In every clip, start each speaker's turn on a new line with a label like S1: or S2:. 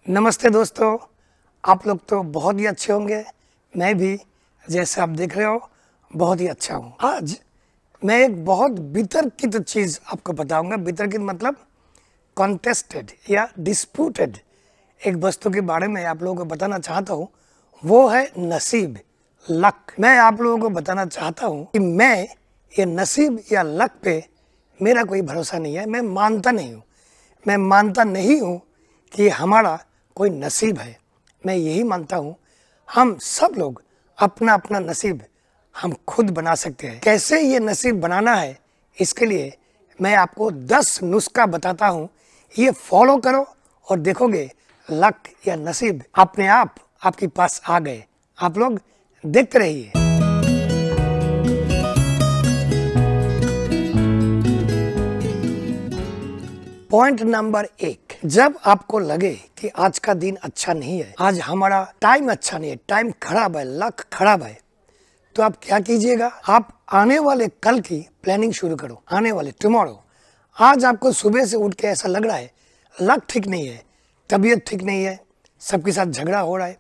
S1: नमस्ते दोस्तों, आप लोग तो बहुत ही अच्छे होंगे। मैं भी जैसे आप देख रहे हो बहुत ही अच्छा हूँ। आज मैं एक बहुत बितर्कित चीज़ आपको बताऊंगा। बितर्कित मतलब कॉन्टेस्टेड या डिस्प्यूटेड एक वस्तु के बारे में आप लोगों को बताना चाहता हूँ। वो है नसीब, लक। मैं आप लोगों को बताना चाहता हूँ कि मैं ये नसीब या लक पे मेरा कोई भरोसा नहीं है। मैं मानता नहीं हूँ कि हमारा कोई नसीब है। मैं यही मानता हूँ हम सब लोग अपना अपना नसीब हम खुद बना सकते हैं। कैसे ये नसीब बनाना है, इसके लिए मैं आपको 10 नुस्खा बताता हूँ। ये फॉलो करो और देखोगे लक या नसीब अपने आप आपके पास आ गए। आप लोग देखते रहिए। पॉइंट नंबर 1, जब आपको लगे कि आज का दिन अच्छा नहीं है, आज हमारा टाइम अच्छा नहीं है, टाइम खराब है, लक खराब है, तो आप क्या कीजिएगा, आप आने वाले कल की प्लानिंग शुरू करो। आने वाले टुमारो। आज आपको सुबह से उठ के ऐसा लग रहा है लक ठीक नहीं है, तबीयत ठीक नहीं है, सबके साथ झगड़ा हो रहा है,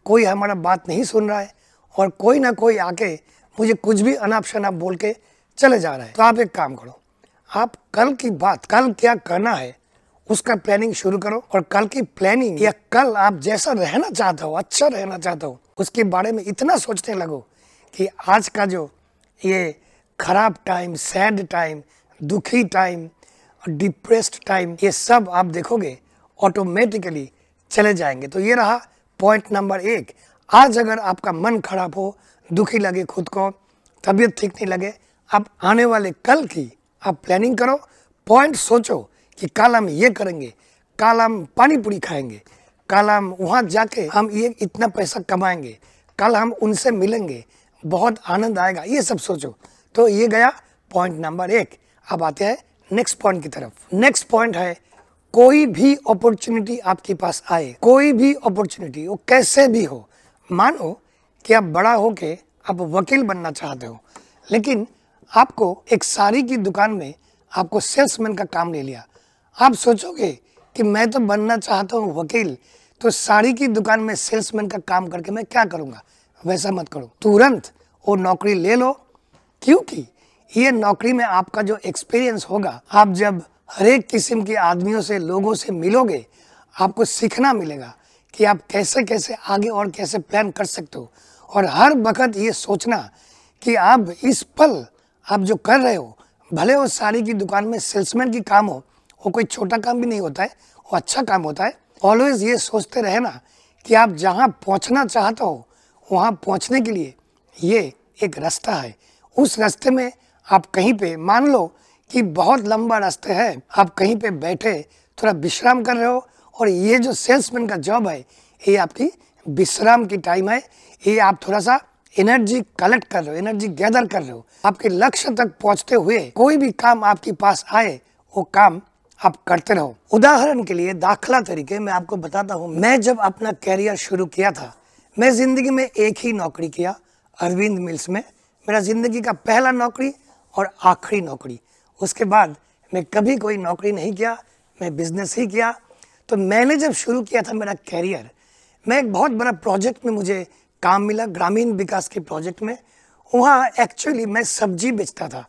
S1: कोई हमारा बात नहीं सुन रहा है और कोई ना कोई आके मुझे कुछ भी अनाप शनाप बोल के चले जा रहा है। तो आप एक काम करो, आप कल की बात, कल क्या करना है उसका प्लानिंग शुरू करो और कल की प्लानिंग या कल आप जैसा रहना चाहते हो, अच्छा रहना चाहते हो, उसके बारे में इतना सोचने लगो कि आज का जो ये खराब टाइम, सैड टाइम, दुखी टाइम, डिप्रेस्ड टाइम, ये सब आप देखोगे ऑटोमेटिकली चले जाएंगे। तो ये रहा पॉइंट नंबर 1। आज अगर आपका मन खराब हो, दुखी लगे, खुद को तबीयत ठीक नहीं लगे, आप आने वाले कल की आप प्लानिंग करो। पॉइंट सोचो कि कल हम ये करेंगे, कल हम पानी पूरी खाएंगे, कल हम वहाँ जाके हम ये इतना पैसा कमाएंगे, कल हम उनसे मिलेंगे, बहुत आनंद आएगा, ये सब सोचो। तो ये गया पॉइंट नंबर 1। अब आते हैं नेक्स्ट पॉइंट की तरफ। नेक्स्ट पॉइंट है कोई भी अपॉर्चुनिटी आपके पास आए, कोई भी अपॉर्चुनिटी, वो कैसे भी हो। मानो कि आप बड़ा होके आप वकील बनना चाहते हो, लेकिन आपको एक साड़ी की दुकान में आपको सेल्समैन का काम ले लिया। आप सोचोगे कि मैं तो बनना चाहता हूँ वकील, तो साड़ी की दुकान में सेल्समैन का काम करके मैं क्या करूँगा। वैसा मत करो, तुरंत वो नौकरी ले लो, क्योंकि ये नौकरी में आपका जो एक्सपीरियंस होगा, आप जब हर एक किस्म के आदमियों से, लोगों से मिलोगे, आपको सीखना मिलेगा कि आप कैसे कैसे आगे और कैसे प्लान कर सकते हो। और हर वक्त ये सोचना कि आप इस पल आप जो कर रहे हो, भले वो साड़ी की दुकान में सेल्समैन की काम हो, वो कोई छोटा काम भी नहीं होता है, वो अच्छा काम होता है। ऑलवेज ये सोचते रहना कि आप जहाँ पहुँचना चाहते हो वहाँ पहुँचने के लिए ये एक रास्ता है। उस रास्ते में आप कहीं पे, मान लो कि बहुत लंबा रास्ता है, आप कहीं पे बैठे थोड़ा विश्राम कर रहे हो, और ये जो सेल्समैन का जॉब है ये आपकी विश्राम की टाइम है। ये आप थोड़ा सा एनर्जी कलेक्ट कर रहे हो, एनर्जी गैदर कर रहे हो। आपके लक्ष्य तक पहुंचते हुए कोई भी काम आपके पास आए, वो काम आप करते रहो। उदाहरण के लिए, दाखला तरीके मैं आपको बताता हूँ। मैं जब अपना कैरियर शुरू किया था, मैं जिंदगी में एक ही नौकरी किया, अरविंद मिल्स में। मेरा जिंदगी का पहला नौकरी और आखिरी नौकरी। उसके बाद मैं कभी कोई नौकरी नहीं किया, मैं बिजनेस ही किया। तो मैंने जब शुरू किया था मेरा कैरियर, मैं एक बहुत बड़ा प्रोजेक्ट में मुझे काम मिला, ग्रामीण विकास के प्रोजेक्ट में। वहाँ एक्चुअली मैं सब्जी बेचता था,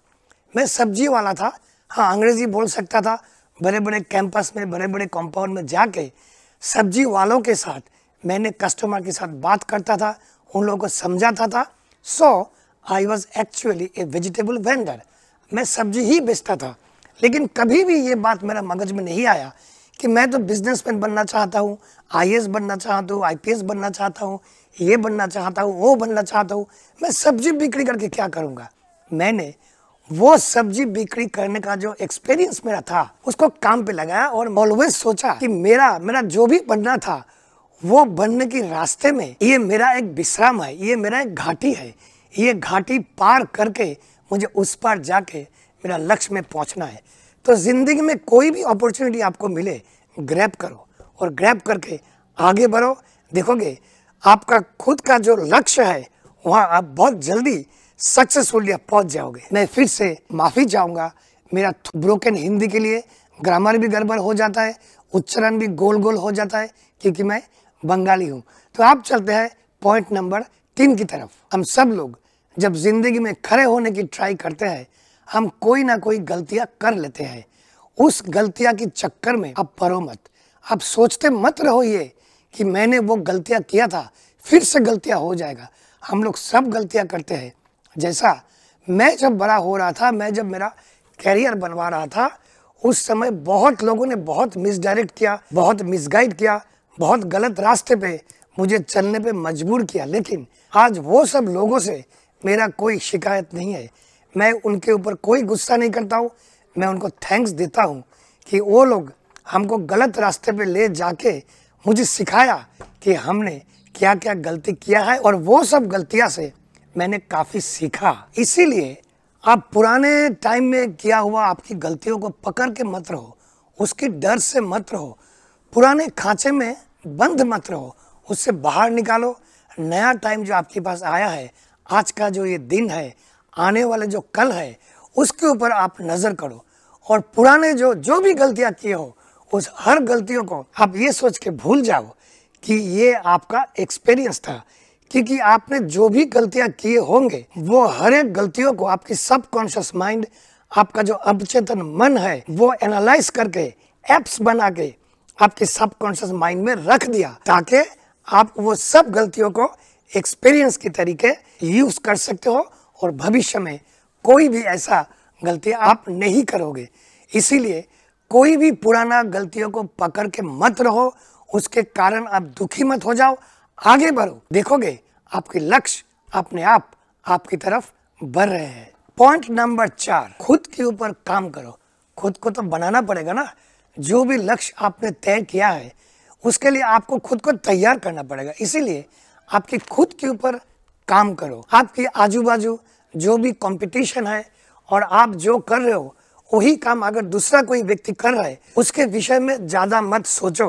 S1: मैं सब्जी वाला था। हाँ, अंग्रेजी बोल सकता था। बड़े बड़े कैंपस में, बड़े बड़े कंपाउंड में जाके सब्जी वालों के साथ मैंने कस्टमर के साथ बात करता था, उन लोगों को समझाता था। So I was actually a vegetable vendor. मैं सब्जी ही बेचता था, लेकिन कभी भी ये बात मेरा मगज में नहीं आया कि मैं तो बिजनेसमैन बनना चाहता हूँ, IAS बनना चाहता हूँ, IPS बनना चाहता हूँ, ये बनना चाहता हूँ, वो बनना चाहता हूँ। मैं सब्जी बिक्री करके क्या करूँगा। मैंने वो सब्जी बिक्री करने का जो एक्सपीरियंस मेरा था, उसको काम पे लगाया और ऑलवेज सोचा कि मेरा जो भी बनना था वो बनने के रास्ते में ये मेरा एक विश्राम है, ये मेरा एक घाटी है। ये घाटी पार करके मुझे उस पार जाके मेरा लक्ष्य में पहुँचना है। तो ज़िंदगी में कोई भी अपॉर्चुनिटी आपको मिले, ग्रैब करो और ग्रैब करके आगे बढ़ो। देखोगे आपका खुद का जो लक्ष्य है वहाँ आप बहुत जल्दी सक्सेसफुली पहुँच जाओगे। मैं फिर से माफ़ी चाहूँगा मेरा ब्रोकन हिंदी के लिए, ग्रामर भी गड़बड़ हो जाता है, उच्चारण भी गोल गोल हो जाता है क्योंकि मैं बंगाली हूँ। तो आप चलते हैं पॉइंट नंबर 3 की तरफ। हम सब लोग जब जिंदगी में खड़े होने की ट्राई करते हैं, हम कोई ना कोई गलतियां कर लेते हैं। उस गलतियां के चक्कर में आप पड़ो मत। आप सोचते मत रहो ये कि मैंने वो गलतियां किया था, फिर से गलतियां हो जाएगा। हम लोग सब गलतियां करते हैं। जैसा मैं जब बड़ा हो रहा था, मैं जब मेरा कैरियर बनवा रहा था, उस समय बहुत लोगों ने बहुत मिसडायरेक्ट किया, बहुत मिसगाइड किया, बहुत गलत रास्ते पे मुझे चलने पे मजबूर किया। लेकिन आज वो सब लोगों से मेरा कोई शिकायत नहीं है। मैं उनके ऊपर कोई गुस्सा नहीं करता हूँ। मैं उनको थैंक्स देता हूँ कि वो लोग हमको गलत रास्ते पे ले जाके मुझे सिखाया कि हमने क्या क्या गलती किया है, और वो सब गलतियाँ से मैंने काफ़ी सीखा। इसीलिए आप पुराने टाइम में किया हुआ आपकी गलतियों को पकड़ के मत रहो, उसकी डर से मत रहो, पुराने खांचे में बंद मत रहो, उससे बाहर निकालो। नया टाइम जो आपके पास आया है, आज का जो ये दिन है, आने वाले जो कल है, उसके ऊपर आप नज़र करो और पुराने जो भी गलतियाँ किए हो, उस हर गलतियों को आप ये सोच के भूल जाओ कि ये आपका एक्सपीरियंस था। क्योंकि आपने जो भी गलतियां किए होंगे, वो हर एक गलतियों को आपकी सबकॉन्शियस माइंड, आपका जो अवचेतन मन है, वो एनालाइज करके एप्स बना के आपके सबकॉन्शियस माइंड में रख दिया, ताकि आप वो सब गलतियों को एक्सपीरियंस के तरीके यूज कर सकते हो और भविष्य में कोई भी ऐसा गलती आप नहीं करोगे। इसीलिए कोई भी पुराना गलतियों को पकड़ के मत रहो, उसके कारण आप दुखी मत हो जाओ, आगे बढ़ो। देखोगे आपके लक्ष्य अपने आप आपकी तरफ बढ़ रहे हैं। पॉइंट नंबर 4, खुद के ऊपर काम करो। खुद को तो बनाना पड़ेगा ना। जो भी लक्ष्य आपने तय किया है, उसके लिए आपको खुद को तैयार करना पड़ेगा। इसीलिए आपकी खुद के ऊपर काम करो। आपके आजू बाजू जो भी कंपटीशन है और आप जो कर रहे हो, वही काम अगर दूसरा कोई व्यक्ति कर रहा है, उसके विषय में ज़्यादा मत सोचो।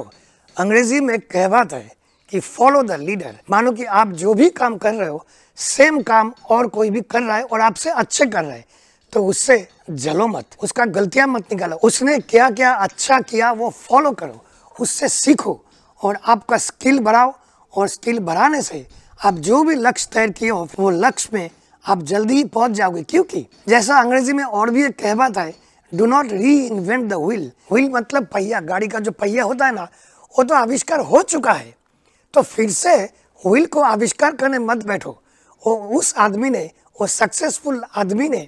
S1: अंग्रेजी में कहावत है कि फॉलो द लीडर। मानो कि आप जो भी काम कर रहे हो, सेम काम और कोई भी कर रहा है और आपसे अच्छे कर रहा है, तो उससे जलो मत, उसका गलतियां मत निकालो। उसने क्या क्या अच्छा किया वो फॉलो करो, उससे सीखो और आपका स्किल बढ़ाओ। और स्किल बढ़ाने से आप जो भी लक्ष्य तय किए हो, वो लक्ष्य में आप जल्दी ही पहुंच जाओगे। क्योंकि जैसा अंग्रेजी में और भी एक कहावत है, डू नॉट री इन्वेंट द व्हील। व्हील मतलब पहिया, गाड़ी का जो पहिया होता है ना, वो तो आविष्कार हो चुका है, तो फिर से व्हील को आविष्कार करने मत बैठो। उस आदमी ने, वो सक्सेसफुल आदमी ने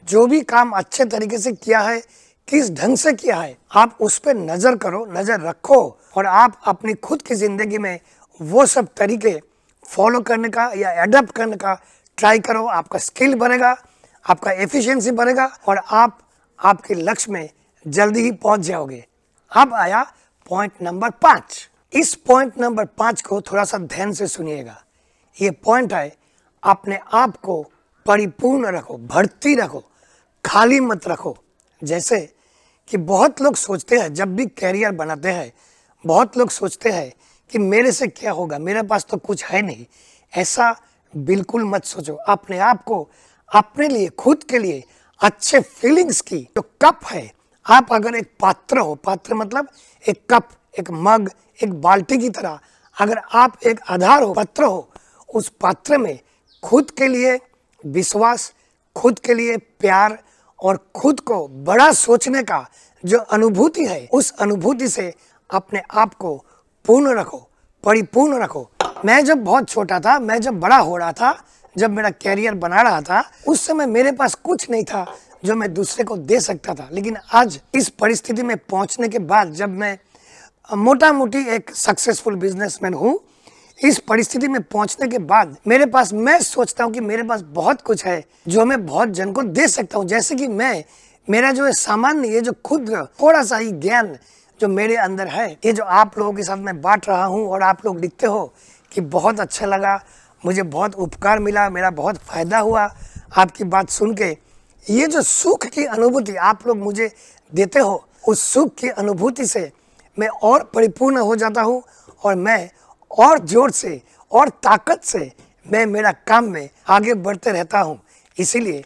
S1: जो भी काम अच्छे तरीके से किया है, किस ढंग से किया है, आप उस पर नज़र करो, नज़र रखो और आप अपनी खुद की ज़िंदगी में वो सब तरीके फॉलो करने का या एडप्ट करने का ट्राई करो। आपका स्किल बढ़ेगा, आपका एफिशिएंसी बढ़ेगा और आप आपके लक्ष्य में जल्दी ही पहुंच जाओगे। अब आया पॉइंट नंबर 5। इस पॉइंट नंबर 5 को थोड़ा सा ध्यान से सुनिएगा। ये पॉइंट है, अपने आप को परिपूर्ण रखो, भर्ती रखो, खाली मत रखो। जैसे कि बहुत लोग सोचते हैं, जब भी कैरियर बनाते हैं, बहुत लोग सोचते हैं कि मेरे से क्या होगा, मेरे पास तो कुछ है नहीं। ऐसा बिल्कुल मत सोचो। अपने आप को, अपने लिए, खुद के लिए अच्छे फीलिंग्स की जो कप है, आप अगर एक पात्र हो, पात्र मतलब एक कप, एक मग, एक बाल्टी की तरह, अगर आप एक आधार हो, पात्र हो, उस पात्र में खुद के लिए विश्वास, खुद के लिए प्यार और खुद को बड़ा सोचने का जो अनुभूति है, उस अनुभूति से अपने आप को पूर्ण रखो, परिपूर्ण रखो। मैं जब बहुत छोटा था, मैं जब बड़ा हो रहा था, जब मेरा कैरियर बना रहा था, उस समय मेरे पास कुछ नहीं था जो मैं दूसरे को दे सकता था। लेकिन आज इस परिस्थिति में पहुंचने के बाद, जब मैं मोटा मोटी एक सक्सेसफुल बिजनेसमैन हूँ, इस परिस्थिति में पहुंचने के बाद मेरे पास, मैं सोचता हूँ कि मेरे पास बहुत कुछ है जो मैं बहुत जन को दे सकता हूँ। जैसे कि मेरा जो सामान्य, ये जो खुद थोड़ा सा ही ज्ञान जो मेरे अंदर है, ये जो आप लोगों के साथ मैं बांट रहा हूँ और आप लोग लिखते हो कि बहुत अच्छा लगा, मुझे बहुत उपकार मिला, मेरा बहुत फायदा हुआ आपकी बात सुन के। ये जो सुख की अनुभूति आप लोग मुझे देते हो, उस सुख की अनुभूति से मैं और परिपूर्ण हो जाता हूँ और मैं और जोर से और ताकत से मैं मेरा काम में आगे बढ़ते रहता हूँ। इसीलिए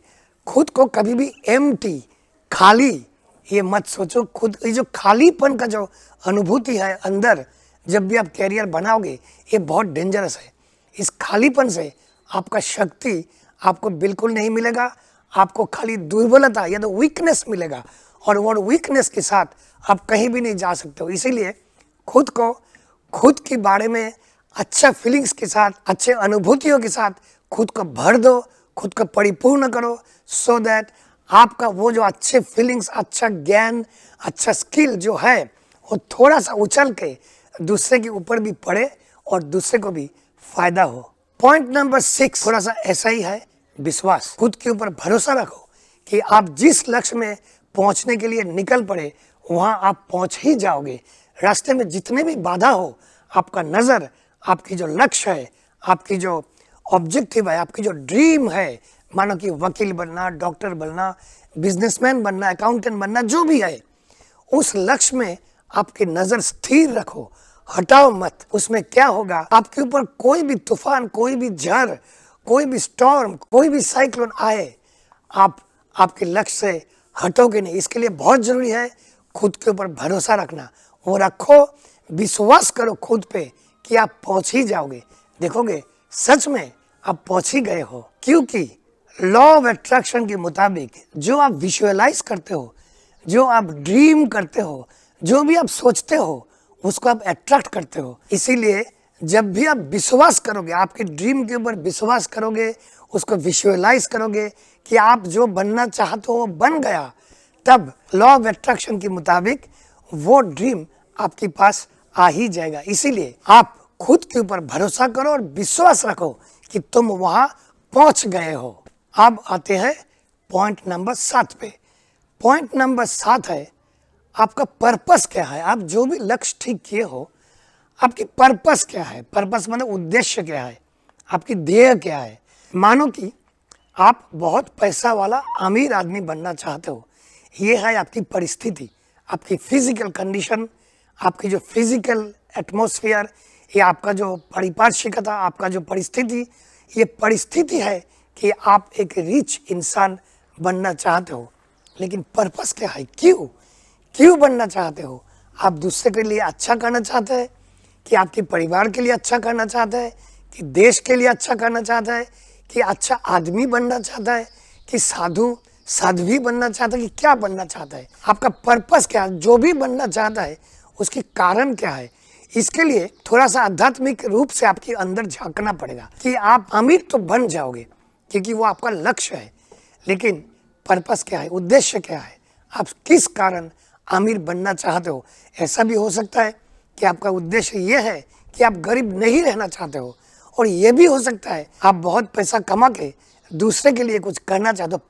S1: खुद को कभी भी एम्प्टी, खाली ये मत सोचो। खुद ये जो खालीपन का जो अनुभूति है अंदर, जब भी आप कैरियर बनाओगे, ये बहुत डेंजरस है। इस खालीपन से आपका शक्ति आपको बिल्कुल नहीं मिलेगा, आपको खाली दुर्बलता या तो वीकनेस मिलेगा, और वो वीकनेस के साथ आप कहीं भी नहीं जा सकते हो। इसीलिए खुद को, खुद के बारे में अच्छा फीलिंग्स के साथ, अच्छे अनुभूतियों के साथ खुद को भर दो, खुद को परिपूर्ण करो, सो दैट आपका वो जो अच्छे फीलिंग्स, अच्छा ज्ञान, अच्छा स्किल जो है वो थोड़ा सा उछल के दूसरे के ऊपर भी पड़े और दूसरे को भी फायदा हो। पॉइंट नंबर 6 थोड़ा सा ऐसा ही है, विश्वास। खुद के ऊपर भरोसा रखो कि आप जिस लक्ष्य में पहुंचने के लिए निकल पड़े वहां आप पहुंच ही जाओगे। रास्ते में जितने भी बाधा हो, आपका नज़र आपकी जो लक्ष्य है, आपकी जो ऑब्जेक्टिव है, आपकी जो ड्रीम है, मानो कि वकील बनना, डॉक्टर बनना, बिजनेसमैन बनना, अकाउंटेंट बनना, जो भी है, उस लक्ष्य में आपकी नज़र स्थिर रखो, हटाओ मत। उसमें क्या होगा, आपके ऊपर कोई भी तूफान, कोई भी झड़, कोई भी स्टॉर्म, कोई भी साइक्लोन आए, आप आपके लक्ष्य से हटोगे नहीं। इसके लिए बहुत जरूरी है खुद के ऊपर भरोसा रखना, वो रखो, विश्वास करो खुद पे कि आप पहुंच ही जाओगे। देखोगे सच में आप पहुंच ही गए हो, क्योंकि लॉ ऑफ अट्रैक्शन के मुताबिक जो आप विजुअलाइज करते हो, जो आप ड्रीम करते हो, जो भी आप सोचते हो, उसको आप अट्रैक्ट करते हो। इसीलिए जब भी आप विश्वास करोगे, आपके ड्रीम के ऊपर विश्वास करोगे, उसको विजुअलाइज करोगे कि आप जो बनना चाहते हो वो बन गया, तब लॉ ऑफ अट्रैक्शन के मुताबिक वो ड्रीम आपके पास आ ही जाएगा। इसीलिए आप खुद के ऊपर भरोसा करो और विश्वास रखो कि तुम वहां पहुंच गए हो। अब आते हैं पॉइंट नंबर 7 पे। पॉइंट नंबर 7 है, आपका पर्पस क्या है। आप जो भी लक्ष्य ठीक किए हो, आपकी पर्पस क्या है। पर्पस मतलब उद्देश्य क्या है, आपकी ध्येय क्या है। मानो कि आप बहुत पैसा वाला अमीर आदमी बनना चाहते हो, ये है आपकी परिस्थिति, आपकी फिजिकल कंडीशन, आपकी जो फिजिकल एटमॉस्फेयर, ये आपका जो पारिपार्श्विकता, आपका जो परिस्थिति, ये परिस्थिति है कि आप एक रिच इंसान बनना चाहते हो। लेकिन पर्पस क्या है, क्यों बनना चाहते हो। आप दूसरे के लिए अच्छा करना चाहते हैं, कि आपके परिवार के लिए अच्छा करना चाहते हैं, कि देश के लिए अच्छा करना चाहता है, कि अच्छा आदमी बनना चाहता है, कि साध्वी बनना चाहता है, कि क्या बनना चाहता है। आपका पर्पस क्या है, जो भी बनना चाहता है उसके कारण क्या है। इसके लिए थोड़ा सा आध्यात्मिक रूप से आपके अंदर झांकना पड़ेगा कि आप अमीर तो बन जाओगे क्योंकि वो आपका लक्ष्य है, लेकिन पर्पस क्या है, उद्देश्य क्या है, आप किस कारण अमीर बनना चाहते हो। ऐसा भी हो सकता है कि आपका उद्देश्य ये है कि आप गरीब नहीं रहना चाहते हो, और ये भी हो सकता है आप बहुत पैसा कमा के दूसरे के लिए कुछ करना चाहते हो।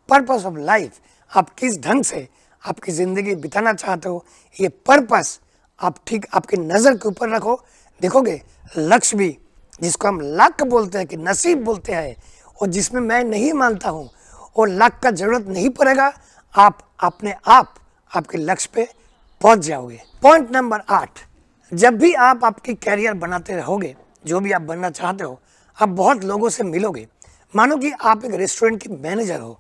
S1: पर्पस ऑफ लाइफ, आप किस ढंग से आपकी ज़िंदगी बिताना चाहते हो, ये पर्पस आप ठीक आपकी नज़र के ऊपर रखो। देखोगे लक्ष्य भी, जिसको हम लक बोलते हैं कि नसीब बोलते हैं, और जिसमें मैं नहीं मानता हूँ, और लक का ज़रूरत नहीं पड़ेगा, आप अपने आप आपके लक्ष्य पे पहुँच जाओगे। पॉइंट नंबर 8, जब भी आप आपकी कैरियर बनाते रहोगे, जो भी आप बनना चाहते हो, आप बहुत लोगों से मिलोगे। मानो कि आप एक रेस्टोरेंट की मैनेजर हो,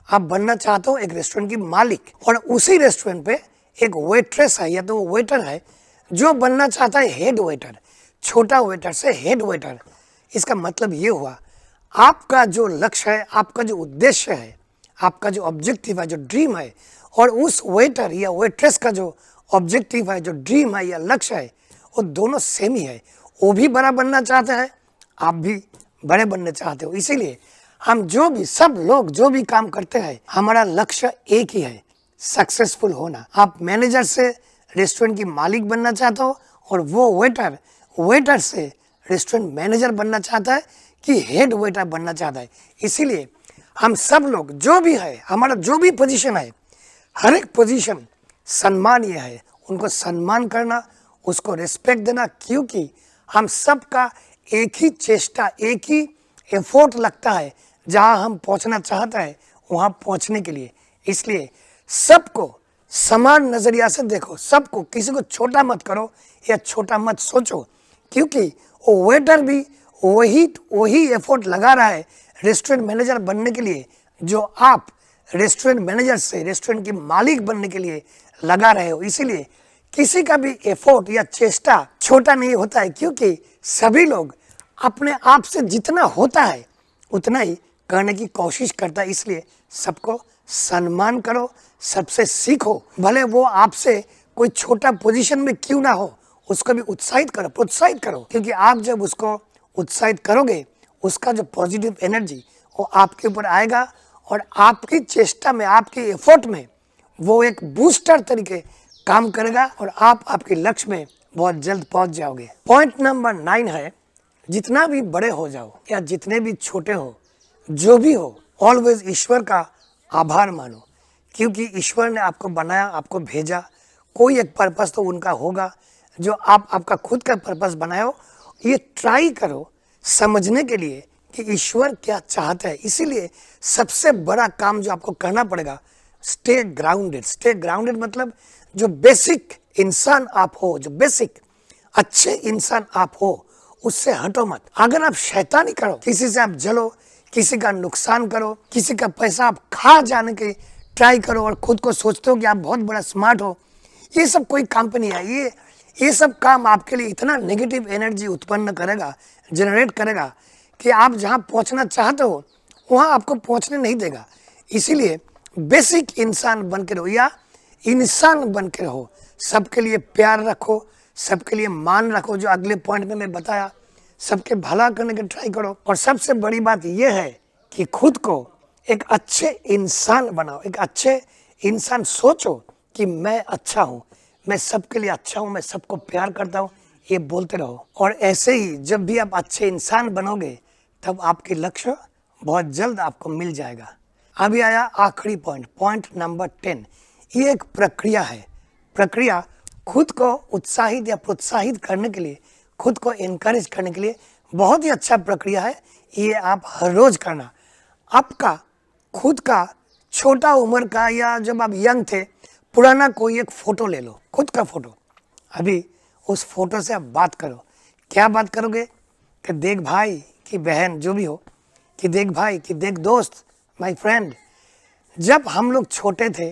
S1: आप बनना चाहते हो एक रेस्टोरेंट की मालिक, और उसी रेस्टोरेंट पे एक वेट्रेस है या तो वेटर है जो बनना चाहता है हेड वेटर, छोटा वेटर से हेड वेटर। इसका मतलब ये हुआ, आपका जो लक्ष्य है, आपका जो उद्देश्य है, आपका जो ऑब्जेक्टिव है, जो ड्रीम है, और उस वेटर या वेट्रेस का जो ऑब्जेक्टिव है, जो ड्रीम है या लक्ष्य है, वो दोनों सेम ही है। वो भी बड़ा बनना चाहते हैं, आप भी बड़े बनना चाहते हो। इसीलिए हम जो भी, सब लोग जो भी काम करते हैं, हमारा लक्ष्य एक ही है, सक्सेसफुल होना। आप मैनेजर से रेस्टोरेंट की मालिक बनना चाहते हो, और वो वेटर से रेस्टोरेंट मैनेजर बनना चाहता है कि हेड वेटर बनना चाहता है। इसीलिए हम सब लोग जो भी है, हमारा जो भी पोजीशन है, हर एक पोजीशन सम्मानीय है। उनको सम्मान करना, उसको रिस्पेक्ट देना, क्योंकि हम सब का एक ही चेष्टा, एक ही एफोर्ट लगता है जहां हम पहुंचना चाहता है वहां पहुंचने के लिए। इसलिए सबको समान नजरिया से देखो, सबको, किसी को छोटा मत करो या छोटा मत सोचो, क्योंकि वो वेटर भी वही एफोर्ट लगा रहा है रेस्टोरेंट मैनेजर बनने के लिए जो आप रेस्टोरेंट मैनेजर से रेस्टोरेंट की मालिक बनने के लिए लगा रहे हो। इसीलिए किसी का भी एफर्ट या चेष्टा छोटा नहीं होता है, क्योंकि सभी लोग अपने आप से जितना होता है उतना ही करने की कोशिश करता है। इसलिए सबको सम्मान करो, सबसे सीखो, भले वो आपसे कोई छोटा पोजीशन में क्यों ना हो, उसको भी उत्साहित करो, प्रोत्साहित करो, क्योंकि आप जब उसको उत्साहित करोगे उसका जो पॉजिटिव एनर्जी वो आपके ऊपर आएगा और आपकी चेष्टा में, आपके एफर्ट में वो एक बूस्टर तरीके काम करेगा और आप आपके लक्ष्य में बहुत जल्द पहुंच जाओगे। पॉइंट नंबर 9 है, जितना भी बड़े हो जाओ या जितने भी छोटे हो, जो भी हो, ऑलवेज ईश्वर का आभार मानो, क्योंकि ईश्वर ने आपको बनाया, आपको भेजा। कोई एक पर्पस तो उनका होगा जो आपका खुद का पर्पस बनाए हो। ये ट्राई करो समझने के लिए कि ईश्वर क्या चाहता है। इसीलिए सबसे बड़ा काम जो आपको करना पड़ेगा, स्टे ग्राउंडेड। स्टे ग्राउंडेड मतलब जो बेसिक इंसान आप हो, जो बेसिक अच्छे इंसान आप हो, उससे हटो मत। अगर आप शैतानी करो, किसी से आप जलो, किसी का नुकसान करो, किसी का पैसा आप खा जाने के ट्राई करो और खुद को सोचते हो कि आप बहुत बड़ा स्मार्ट हो, ये सब कोई काम पे नहीं है। ये सब काम आपके लिए इतना नेगेटिव एनर्जी उत्पन्न करेगा, जनरेट करेगा कि आप जहाँ पहुँचना चाहते हो वहाँ आपको पहुँचने नहीं देगा। इसीलिए बेसिक इंसान बन के रहो या इंसान बन के रहो। सबके लिए प्यार रखो, सबके लिए मान रखो, जो अगले पॉइंट में मैं बताया, सबके भला करने का ट्राई करो। और सबसे बड़ी बात यह है कि खुद को एक अच्छे इंसान बनाओ, एक अच्छे इंसान सोचो कि मैं अच्छा हूँ, मैं सबके लिए अच्छा हूँ, मैं सबको प्यार करता हूँ, ये बोलते रहो। और ऐसे ही जब भी आप अच्छे इंसान बनोगे तब आपके लक्ष्य बहुत जल्द आपको मिल जाएगा। अभी आया आखिरी पॉइंट, पॉइंट नंबर 10। ये एक प्रक्रिया है। प्रक्रिया खुद को उत्साहित या प्रोत्साहित करने के लिए, खुद को इनकरेज करने के लिए बहुत ही अच्छा प्रक्रिया है। ये आप हर रोज करना। आपका खुद का छोटा उम्र का या जब आप यंग थे, पुराना कोई एक फोटो ले लो, खुद का फोटो। अभी उस फोटो से आप बात करो। क्या बात करोगे कि देख भाई कि बहन जो भी हो, कि देख भाई, कि देख दोस्त, माय फ्रेंड, जब हम लोग छोटे थे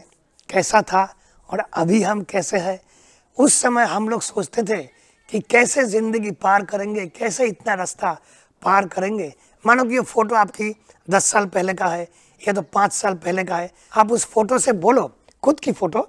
S1: कैसा था और अभी हम कैसे हैं। उस समय हम लोग सोचते थे कि कैसे ज़िंदगी पार करेंगे, कैसे इतना रास्ता पार करेंगे। मानो कि ये फ़ोटो आपकी 10 साल पहले का है या तो 5 साल पहले का है। आप उस फोटो से बोलो, खुद की फ़ोटो,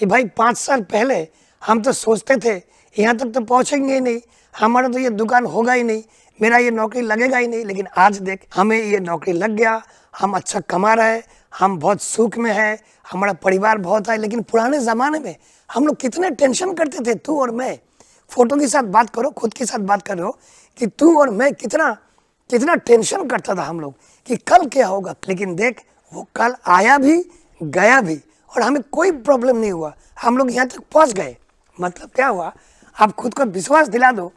S1: कि भाई 5 साल पहले हम तो सोचते थे यहाँ तक तो पहुँचेंगे ही नहीं, हमारा तो ये दुकान होगा ही नहीं, मेरा ये नौकरी लगेगा ही नहीं। लेकिन आज देख, हमें ये नौकरी लग गया, हम अच्छा कमा रहे हैं, हम बहुत सुख में हैं, हमारा परिवार बहुत है। लेकिन पुराने ज़माने में हम लोग कितने टेंशन करते थे, तू और मैं। फ़ोटो के साथ बात करो, खुद के साथ बात कर रहे हो कि तू और मैं कितना टेंशन करता था हम लोग कि कल क्या होगा। लेकिन देख, वो कल आया भी, गया भी, और हमें कोई प्रॉब्लम नहीं हुआ, हम लोग यहाँ तक पहुँच गए। मतलब क्या हुआ, आप खुद को विश्वास दिला दो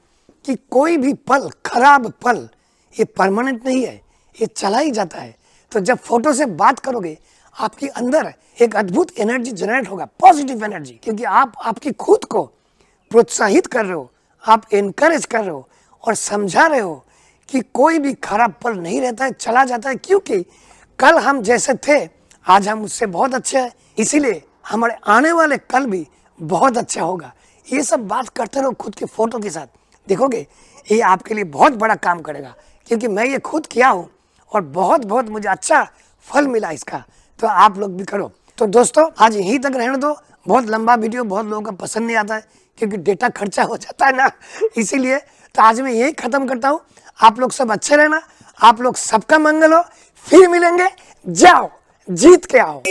S1: कि कोई भी पल, खराब पल, ये परमानेंट नहीं है, ये चला ही जाता है। तो जब फोटो से बात करोगे, आपके अंदर एक अद्भुत एनर्जी जनरेट होगा, पॉजिटिव एनर्जी, क्योंकि आप आपकी खुद को प्रोत्साहित कर रहे हो, आप इनकरेज कर रहे हो और समझा रहे हो कि कोई भी खराब पल नहीं रहता है, चला जाता है। क्योंकि कल हम जैसे थे, आज हम उससे बहुत अच्छे हैं, इसीलिए हमारे आने वाले कल भी बहुत अच्छा होगा। ये सब बात करते रहो खुद के फोटो के साथ, देखोगे ये आपके लिए बहुत बड़ा काम करेगा। क्योंकि मैं ये खुद किया हूँ और बहुत मुझे अच्छा फल मिला इसका, तो आप लोग भी करो। तो दोस्तों, आज यहीं तक रहने दो। बहुत लंबा वीडियो बहुत लोगों का पसंद नहीं आता है, क्योंकि डेटा खर्चा हो जाता है ना, इसीलिए। तो आज मैं यही ख़त्म करता हूँ। आप लोग सब अच्छे रहना, आप लोग सबका मंगल हो। फिर मिलेंगे, जाओ जीत के आओ।